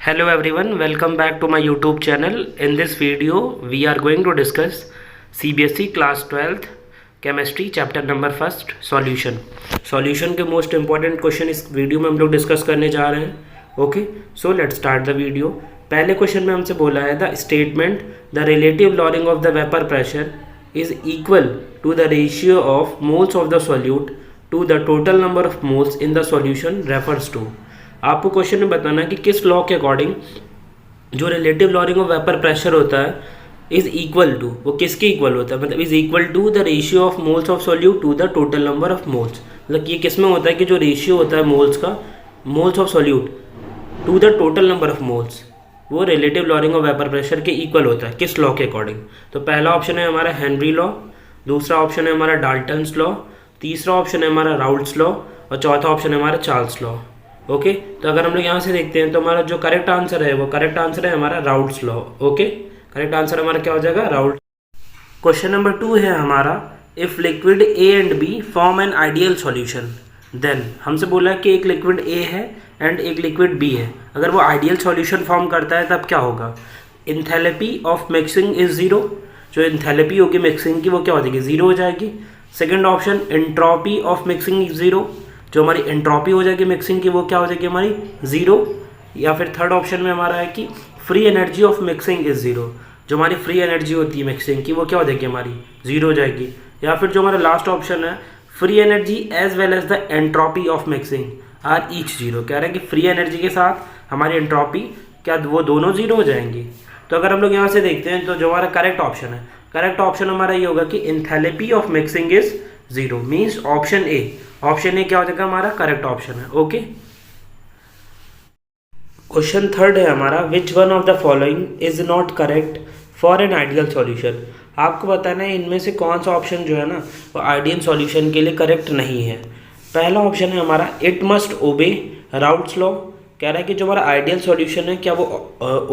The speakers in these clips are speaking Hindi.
Hello everyone, welcome back to my YouTube channel. In this video, we are going to discuss CBSE class 12th chemistry chapter number 1st solution. Solution के most important question इस वीडियो में हम लोग डिस्कस करने जा रहे हैं. Okay, so let's start the video. पहले क्वेश्चन में हमसे बोला है the statement the relative lowering of the vapour pressure is equal to the ratio of moles of the solute to the total number of moles in the solution refers to. आपको क्वेश्चन में बताना है कि किस लॉ के अकॉर्डिंग जो relative lowering of vapour pressure होता है इज इक्वल टू, वो किसके इक्वल होता है, मतलब is equal to the ratio of moles of solute to the total number of moles. मतलब ये किस में होता है कि जो रेशियो होता है मोल्स का, moles of solute to the total number of moles, वो relative lowering of vapour pressure के इक्वल होता है किस लॉ के अकॉर्डिंग. तो पहला ऑप्शन है हमारा हेनरी लॉ, दूसरा ऑप्शन है हमारा डाल्टन्स लॉ, तीसरा ऑप्शन है हमारा राउल्ट्स लॉ और चौथा ऑप्शन है हमारा चार्ल्स लॉ. ओके, तो अगर हम लोग यहाँ से देखते हैं तो हमारा जो करेक्ट आंसर है वो करेक्ट आंसर है हमारा Raoult's law. Okay, correct answer हमारा क्या हो जाएगा, राउल्ट. क्वेश्चन नंबर 2 है हमारा if liquid A and B form an ideal solution then. हमसे बोला है कि एक लिक्विड ए है एंड एक लिक्विड बी है, अगर वो आइडियल सॉल्यूशन फॉर्म करता है तब क्या होगा. Enthalpy of mixing is zero, जो इंथैलेपी होगी मिक्सिंग की वो क्या हो जाएगी, जीरो हो जाएगी. Second option entropy of mixing is zero, जो हमारी एंट्रोपी हो जाएगी मिक्सिंग की वो क्या हो जाएगी हमारी जीरो. या फिर थर्ड ऑप्शन में हमारा है कि free energy of mixing is zero, जो हमारी फ्री एनर्जी होती है मिक्सिंग की वो क्या हो जाएगी हमारी जीरो हो जाएगी. या फिर जो हमारा लास्ट ऑप्शन है free energy as well as the entropy of mixing are each zero. कह रहे हैं कि फ्री एनर्जी के साथ हमारी एंट्रोपी क्या वो दोनों जीरो हो जाएंगी. तो अगर हम लोग यहाँ से देखते हैं तो जो हमारा करेक्ट ऑप्शन है, करेक्ट ऑप्शन हमारा ये होगा कि enthalpy of mixing is zero, means option A. Option A क्या हो जाएगा हमारा करेक्ट ऑप्शन है. ओके, क्वेश्चन थर्ड है हमारा which one of the following is not correct for an ideal solution. आपको बताना है इनमें से कौन सा ऑप्शन जो है ना वो आइडियल सॉल्यूशन के लिए करेक्ट नहीं है. पहला ऑप्शन है हमारा इट मस्ट ओबे राउल्ट्स लॉ. कह रहा है कि जो हमारा आइडियल सॉल्यूशन है क्या वो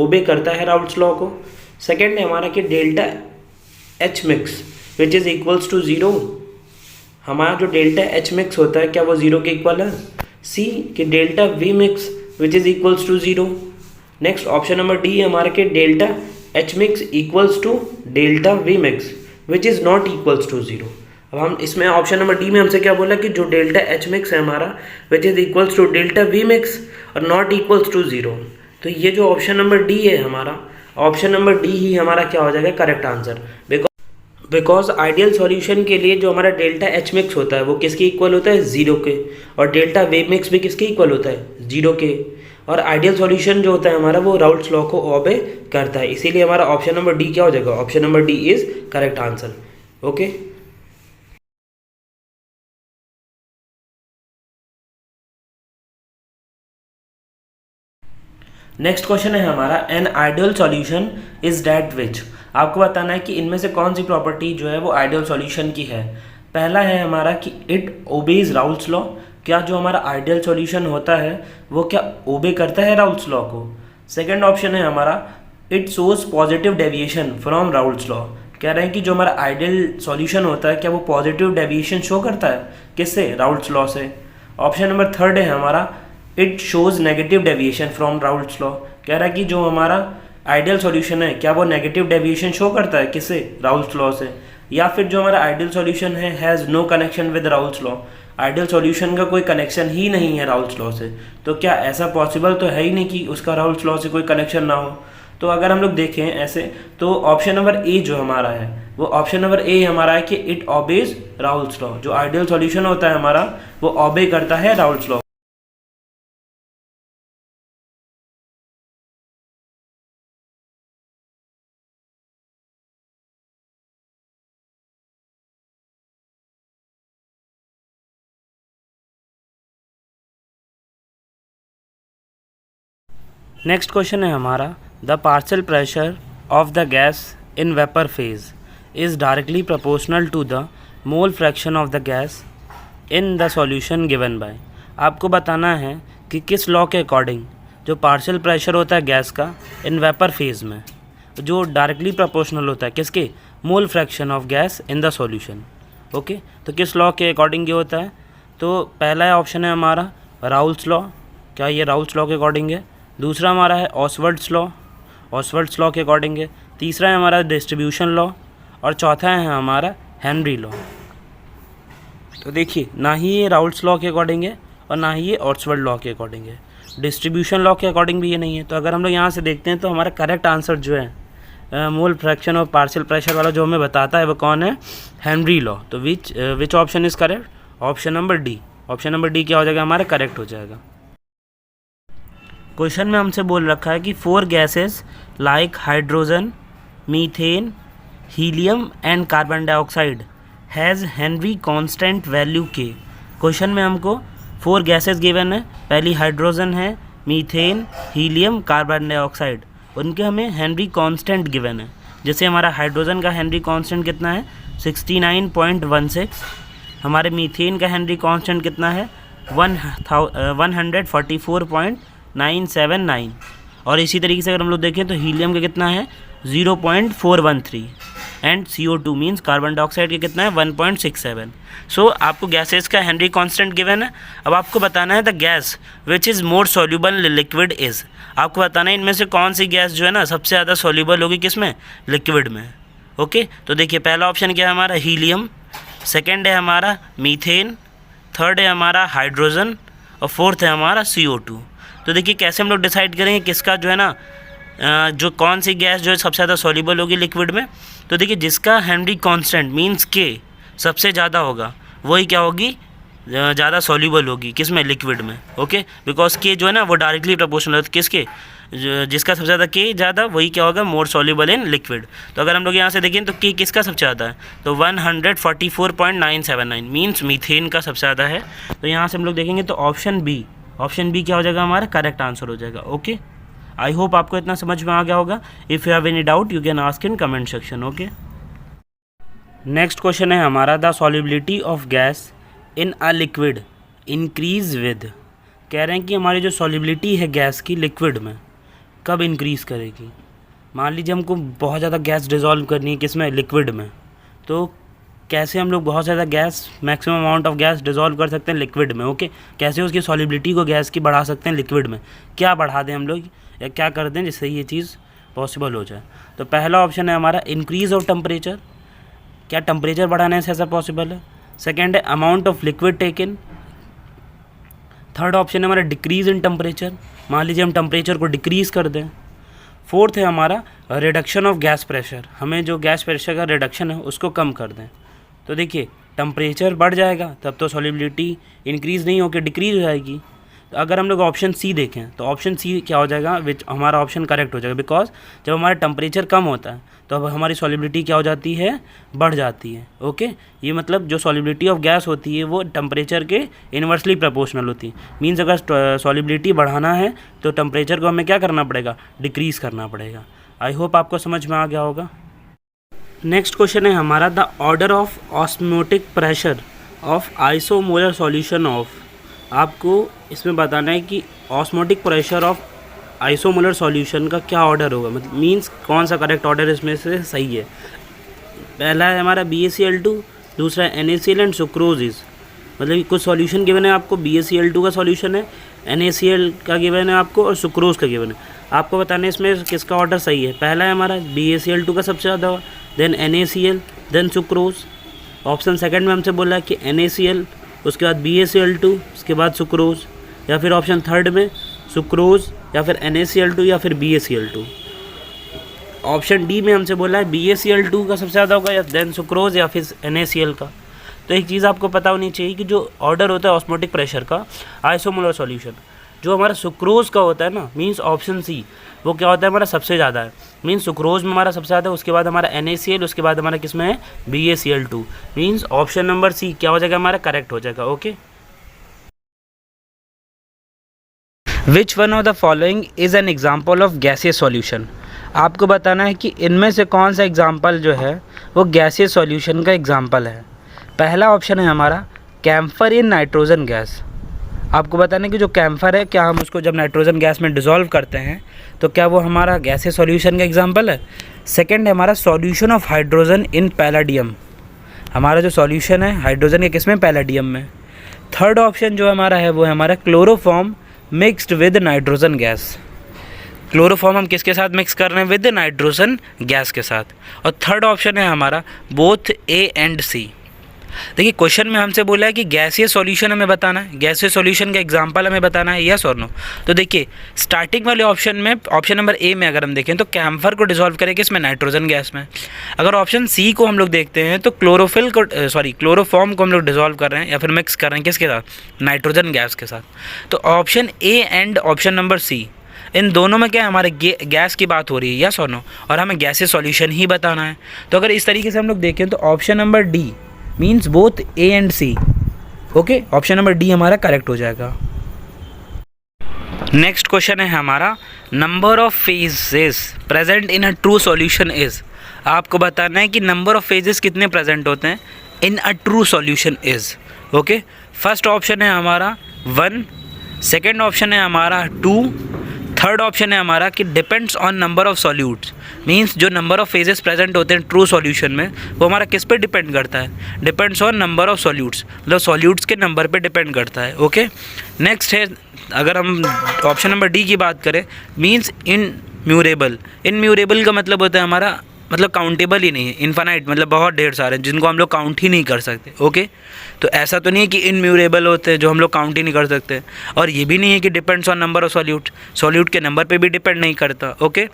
ओबे करता है राउल्ट्स लॉ को. सेकेंड है हमारा कि delta H mix which is equals to zero, हमारा जो डेल्टा एच मिक्स होता है क्या वो जीरो के इक्वल है. सी कि delta V mix which is equals to zero. Next option number D है हमारा कि delta H mix equals to delta V mix which is not equals to zero. अब हम इसमें ऑप्शन नंबर डी में हमसे क्या बोला कि जो डेल्टा एच मिक्स है हमारा which is equals to delta V mix और नॉट इक्वल्स टू जीरो. तो ये जो ऑप्शन नंबर डी है हमारा, ऑप्शन नंबर डी ही हमारा क्या हो जाएगा correct answer. Because ideal solution के लिए जो हमारा डेल्टा एच मिक्स होता है वो किसके इक्वल होता है जीरो के, और डेल्टा वे मिक्स भी किसके इक्वल होता है जीरो के. और आइडियल सॉल्यूशन जो होता है हमारा वो राउल्ट्स लॉ को ओबे करता है, इसीलिए हमारा ऑप्शन नंबर डी क्या हो जाएगा, option number D is correct answer. Okay, next question है हमारा N ideal solution is that which. आपको बताना है कि इनमें से कौन सी प्रॉपर्टी जो है वो आइडियल सॉल्यूशन की है. पहला है हमारा कि इट ओबेज राउल्ट्स लॉ, क्या जो हमारा आइडियल सॉल्यूशन होता है वो क्या ओबे करता है राउल्ट्स लॉ को. सेकंड ऑप्शन है हमारा it shows positive deviation from Raoult's law. कह रहे हैं कि जो हमारा आइडियल सॉल्यूशन होता है क्या वो पॉजिटिव डेविएशन शो करता है किससे, राउल्ट्स लॉ से. ऑप्शन नंबर थर्ड है हमारा it shows negative deviation from Raoult's law. कह रहा है कि जो हमारा आइडियल सॉल्यूशन है क्या वो नेगेटिव डेविएशन शो करता है किससे, राउल्ट्स लॉ से. या फिर जो हमारा आइडियल सॉल्यूशन है has no connection with Raoult's law, ideal solution का कोई कनेक्शन ही नहीं है राउल्ट्स लॉ से. तो क्या ऐसा पॉसिबल तो है ही नहीं कि उसका राउल्ट्स लॉ से कोई कनेक्शन ना हो. तो अगर हम लोग देखें ऐसे तो ऑप्शन नंबर ए जो हमारा है वो ऑप्शन नंबर ए हमारा है कि इट ओबेज राउल्ट्स लॉ, जो आइडियल सॉल्यूशन होता है हमारा वो ओबे करता है राउल्ट्स लॉ. नेक्स्ट क्वेश्चन है हमारा the partial pressure of the gas in vapour phase is directly proportional to the mole fraction of the gas in the solution given by. आपको बताना है कि किस लॉ के अकॉर्डिंग जो पार्शियल प्रेशर होता है गैस का इन वेपर फेज में जो डायरेक्टली प्रोपोर्शनल होता है किसके, मोल fraction of gas in the solution. Okay, तो किस लॉ के अकॉर्डिंग ये होता है. तो पहला ऑप्शन है हमारा राउल्ट्स लॉ, क्या ये राउल्ट्स लॉ के अकॉर्डिंग है. दूसरा हमारा है ऑसवर्ड्स लॉ के अकॉर्डिंग है। तीसरा है हमारा डिस्ट्रीब्यूशन लॉ, और चौथा है हमारा हेनरी लॉ। तो देखिए, ना ही ये राउल्ट्स लॉ के अकॉर्डिंग है और ना ही ये ऑसवर्ड लॉ के अकॉर्डिंग है। डिस्ट्रीब्यूशन लॉ के अकॉर्डिंग भी ये नहीं है। तो अगर हम लोग यहाँ से देखते हैं तो हमारा करेक्ट आंसर जो है मोल फ्रैक्शन और पार्शियल प्रेशर वाला जो हमें बताता है वो कौन है? Henry law. तो which option is correct? Option number D. Option number D क्या हो जाएगा हमारा? करेक्ट हो जाएगा। क्वेश्चन में हमसे बोल रखा है कि 4 gases like hydrogen, methane, helium and carbon dioxide has Henry constant value के। क्वेश्चन में हमको 4 गैसेस गिवन है। पहली हाइड्रोजन है, मीथेन, हीलियम, कार्बन डाइऑक्साइड। उनके हमें हेनरी कांस्टेंट गिवन है। जैसे हमारा हाइड्रोजन का हेनरी कांस्टेंट कितना है? 69.16। हमारे मीथेन का हेनरी कांस्टेंट कितना है? 144.979। और इसी तरीके से अगर हम लोग देखें तो हीलियम का कितना है? 0.413। And CO2 means carbon dioxide का कितना है? 1.67। सो आपको गैसेस का हेनरी कांस्टेंट गिवन है। अब आपको बताना है the gas which is more soluble liquid is. आपको बताना है इनमें से कौन सी गैस जो है ना सबसे ज़्यादा सॉल्यूबल होगी किसमें? लिक्विड में। ओके, तो देखिए पहला ऑप्शन क्या है हमारा? हीलियम। सेकेंड है हमारा मीथेन। थर्ड है हमारा हाइड्रोजन। और फोर्थ है हमारा CO2। तो देखिए कैसे हम लोग डिसाइड करेंगे किसका जो है ना जो कौन सी गैस जो है सबसे ज़्यादा सॉल्यूबल होगी लिक्विड में। तो देखिए जिसका हेनरी कांस्टेंट मीन्स के सबसे ज़्यादा होगा वही क्या होगी? ज़्यादा सॉल्यूबल होगी किसमें? लिक्विड में। ओके, बिकॉज के जो है ना वो डायरेक्टली प्रोपोर्शनल है किसके? जिसका सबसे ज़्यादा के ज़्यादा वही क्या होगा? मोर सॉल्यूबल इन लिक्विड। तो अगर हम लोग यहाँ से देखें तो के किसका सबसे ज़्यादा है? तो 144.979 मीन्स मीथेन का सबसे ज़्यादा है। तो यहाँ से हम लोग देखेंगे तो ऑप्शन बी क्या हो जाएगा हमारा? करेक्ट आंसर हो जाएगा। ओके, आई होप आपको इतना समझ में आ गया होगा। If you have any doubt you can ask in comment section. Okay, next question है हमारा the solubility of gas in a liquid increase with. कह रहे हैं कि हमारी जो सॉल्युबिलिटी है गैस की लिक्विड में कब इंक्रीज़ करेगी। मान लीजिए हमको बहुत ज़्यादा गैस डिज़ोल्व करनी है किसमें? लिक्विड में। तो कैसे हम लोग बहुत ज़्यादा gas, maximum amount of gas dissolve कर सकते हैं लिक्विड में। ओके, कैसे उसकी सॉल्युबिलिटी को गैस की बढ़ा सकते हैं लिक्विड में? क्या बढ़ा दें हम लोग या क्या कर दें जिससे ये चीज़ पॉसिबल हो जाए? तो पहला ऑप्शन है हमारा इंक्रीज़ ऑफ टेम्परेचर। क्या टेम्परेचर बढ़ाने से ऐसा पॉसिबल है? सेकेंड है amount of liquid taken. Third option है हमारा डिक्रीज़ इन टेम्परेचर। मान लीजिए हम टेम्परेचर को डिक्रीज़ कर दें। फोर्थ है हमारा रिडक्शन ऑफ गैस प्रेशर। हमें जो गैस प्रेशर का रिडक्शन है उसको कम कर दें। तो देखिए टेम्परेचर बढ़ जाएगा तब तो सॉल्युबिलिटी इंक्रीज़ नहीं होकर डिक्रीज़ हो जाएगी। तो अगर हम लोग ऑप्शन सी देखें तो ऑप्शन सी क्या हो जाएगा? विच हमारा ऑप्शन करेक्ट हो जाएगा। बिकॉज जब हमारा टेम्परेचर कम होता है तो अब हमारी सॉल्युबिलिटी क्या हो जाती है? बढ़ जाती है। ओके, ये मतलब जो सॉल्युबिलिटी ऑफ गैस होती है वो टेम्परेचर के इन्वर्सली प्रोपोर्शनल होती है। मीन्स अगर सॉल्युबिलिटी बढ़ाना है तो टेम्परेचर को हमें क्या करना पड़ेगा? डिक्रीज़ करना पड़ेगा। आई होप आपको समझ में आ गया होगा। नेक्स्ट क्वेश्चन है हमारा the order of osmotic pressure of isomolar solution of. आपको इसमें बताना है कि osmotic pressure of isomolar solution का क्या ऑर्डर होगा, मतलब मींस कौन सा करेक्ट ऑर्डर इसमें से सही है। पहला है हमारा BaCl2, दूसरा है NaCl एंड सुक्रोजिस। मतलब कुछ सॉल्यूशन गिवन है आपको, BaCl2 का सॉल्यूशन है, NaCl का गिवन है आपको और सुक्रोज का गिवन है। आपको बताना है इसमें किसका ऑर्डर सही है। पहला है हमारा BaCl2 का सबसे ज़्यादा, then NaCl, then sucrose. Option second में हमसे बोला है कि NaCl, उसके बाद BaCl2, उसके बाद सुक्रोज, या फिर ऑप्शन थर्ड में सुक्रोज या फिर NaCl2 या फिर BaCl2। ऑप्शन डी में हमसे बोला है BaCl2 का सबसे ज़्यादा होगा या देन सुक्रोज या फिर NaCl का। तो एक चीज़ आपको पता होनी चाहिए कि जो ऑर्डर होता है ऑस्मोटिक प्रेशर का आइसोमोलर सॉल्यूशन, जो हमारा सुक्रोज का होता है ना, मींस ऑप्शन सी, वो क्या होता है हमारा सबसे ज़्यादा है। मींस सुक्रोज में हमारा सबसे ज़्यादा है, उसके बाद हमारा NaCl, उसके बाद हमारा किस में है BaCl2। मींस ऑप्शन नंबर सी क्या हो जाएगा हमारा करेक्ट हो जाएगा। Okay, which one of the following is an example of gaseous solution. आपको बताना है कि इनमें से कौन सा एग्जाम्पल जो है वो गैसियस सॉल्यूशन का एग्जाम्पल है। पहला ऑप्शन है हमारा कैम्फर इन नाइट्रोजन गैस। आपको बताना है कि जो कैम्फर है, क्या हम उसको जब नाइट्रोजन गैस में डिज़ोल्व करते हैं तो क्या वो हमारा गैसियस सॉल्यूशन का एग्जाम्पल है। सेकेंड है हमारा solution of hydrogen in palladium. हमारा जो सॉल्यूशन है हाइड्रोजन के किस में? पैलाडियम में। थर्ड ऑप्शन जो हमारा है वो है हमारा chloroform mixed with nitrogen gas. Chloroform हम किसके साथ मिक्स कर रहे हैं? विद नाइट्रोजन गैस के साथ। और थर्ड ऑप्शन है हमारा बोथ ए एंड सी। देखिए क्वेश्चन में हमसे बोला है कि गैसीय सॉल्यूशन हमें बताना है, गैसीय सॉल्यूशन का एग्जांपल हमें बताना है, यस और नो। तो देखिए स्टार्टिंग वाले ऑप्शन में, ऑप्शन नंबर ए में अगर हम देखें तो कैम्फर को डिसॉल्व करेंगे इसमें नाइट्रोजन गैस में। अगर ऑप्शन सी को हम लोग देखते हैं तो क्लोरोफॉर्म को हम लोग डिसॉल्व कर रहे हैं या फिर मिक्स कर रहे हैं किसके साथ? नाइट्रोजन गैस के साथ। तो option A and option number C, इन दोनों में क्या है? हमारे गैस की बात हो रही है, यस और नो, और हमें गैसीय सॉल्यूशन ही बताना है। तो अगर इस तरीके से हम लोग देखें तो option number D means both A and C. Okay, option number D हमारा करेक्ट हो जाएगा। नेक्स्ट क्वेश्चन है हमारा number of phases present in a true solution is. आपको बताना है कि नंबर ऑफ फेजेस कितने प्रेजेंट होते हैं in a true solution is. Okay, first option है हमारा 1, सेकेंड ऑप्शन है हमारा 2, थर्ड ऑप्शन है हमारा कि depends on number of solutes. Means जो नंबर ऑफ फेजेस प्रेजेंट होते हैं ट्रू सॉल्यूशन में वो हमारा किस पे डिपेंड करता है? Depends on number of solutes, मतलब सॉल्यूट्स के नंबर पे डिपेंड करता है। ओके, नेक्स्ट है अगर हम ऑप्शन नंबर डी की बात करें, मींस इनम्यूरेबल। इनम्यूरेबल का मतलब होता है हमारा मतलब काउंटेबल ही नहीं है, इन्फानाइट मतलब बहुत ढेर सारे जिनको हम लोग काउंट ही नहीं कर सकते। ओके, तो ऐसा तो नहीं है कि इनम्यूरेबल होते हैं जो हम लोग काउंट ही नहीं कर सकते, और ये भी नहीं है कि depends on number of solute के नंबर पे भी डिपेंड नहीं करता। ओके,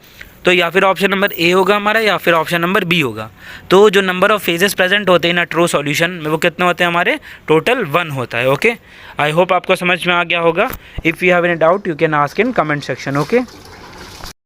तो या फिर ऑप्शन नंबर ए होगा हमारा या फिर ऑप्शन नंबर बी होगा। तो जो नंबर ऑफ फेजेस प्रेजेंट होते हैं ना ट्रू सॉल्यूशन में वो कितने होते हैं हमारे? टोटल 1 होता है। ओके, आई होप आपको समझ में आ गया होगा। If you have any doubt you can ask in comment section. Okay.